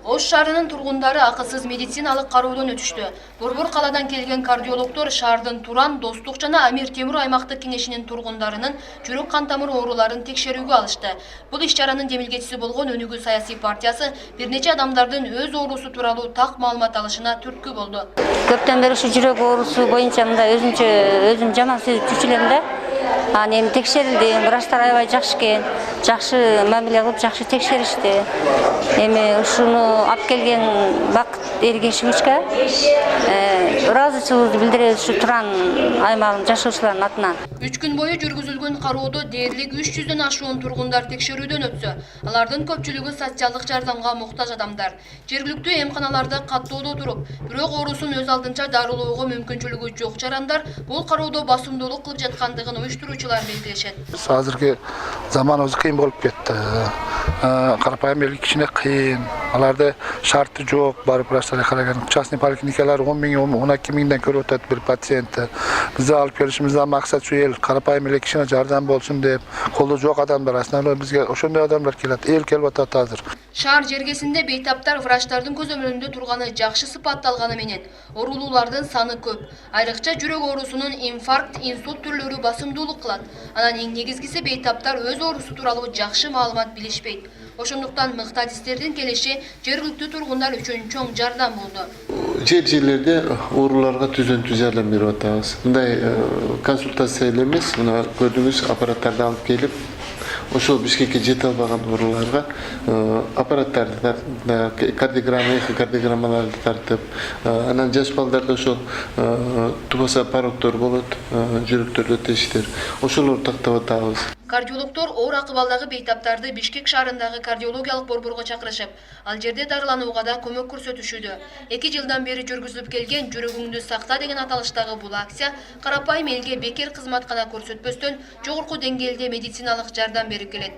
Ош шаарынын тургундары акысыз медициналык кароодон өтүштү. Борбор каладан келген кардиологдор шаардын Туран, Достук жана Амир Темир аймактык кеңешинин тургундарынын жүрөк кан тамыр ооруларын текшерүүгө алышты. Бул иш-чаранын демилгечиси болгон Өнүгүү саясий партиясы бир нече адамдардын өз оорусу тууралуу так маалымат алышына түрткү болду. Көптөн бери ушу жүрөк оорусу боюнча мындай өзүм жаман сезип жүрчү элем да. Эми текшерилди, врачтар аябай жакшы экен, жакшы мамиле кылып, жакшы текшеришти. Эми ушуну алып келген Бакыт Эргешевичке ыраазычылыгыбызды билдиребиз ушу Туран аймагынын жашоочуларынын атынан. 3 күн бою жүргүзүлгөн кароодо дээрлик 300дөн ашуун тургундар текшерүүдөн өтсө, алардын көпчүлүгү социалдык жардамга муктаж адамдар. Жергиликтүү эмканаларда каттоодо туруп, бирок оорусун өз алдынча дарылоого мүмкүнчүлүгү жок жарандар бул кароодо басымдуулук кылып жаткандыгын уюштуруучулар белгилешет. Азыркы заман өзү кыйын болуп кетти. Карапайым эл кишине кыйын. Аларда шарты жок, барып врачтарга караган. Частный поликлиникалар 10 миң, 12 миңден көрүп атат бир пациентти. Бизде алып келишибизден максат ушу эл карапайым эл кишине жардам болсун деп, колу жок адамдар основной бизге ошондой адамдар келет. Эл келип атат азыр. Шаар жергесинде бейтаптар врачтардын көзөмөлүндө турганы жакшы сыпатталганы менен оорулуулардын саны көп. Айрыкча жүрөк оорусунун инфаркт, инсульт түрлөрү басымдуулук кылат. Анан эң негизгиси бейтаптар өз оорусу тууралуу жакшы маалымат билишпейт. Ошондуктан мыктадистердин келиши жергиликтүү тургундар үчүн чоң жардам болду. Жерлерде ооруларга түзөнтүү жардам берип атабыз. Мындай консультация элемес, мына көрдүңүз аппараттарды алып келип, ошол Бишкекке жете албаган ооруларга аппараттарды кардиограмма, эхокардиограммаларды тартып, анан жаш балдарда ошол тубаса пароктор болот, жүрөктөрдө тештер. Ошолорду тактап атабыз. Кардиологдор оор акыбалдагы бейтаптарды Бишкек шаарындагы кардиологиялык борборго чакырышып, ал жерде дарыланууга да көмөк көрсөтүшүүдө. 2 жылдан бери жүргүзүлүп келген жүрөгүңдү сакта деген аталыштагы бул акция карапайым элге бекер кызмат гана көрсөтпөстөн жогорку деңгээлде медициналык жардам берип келет.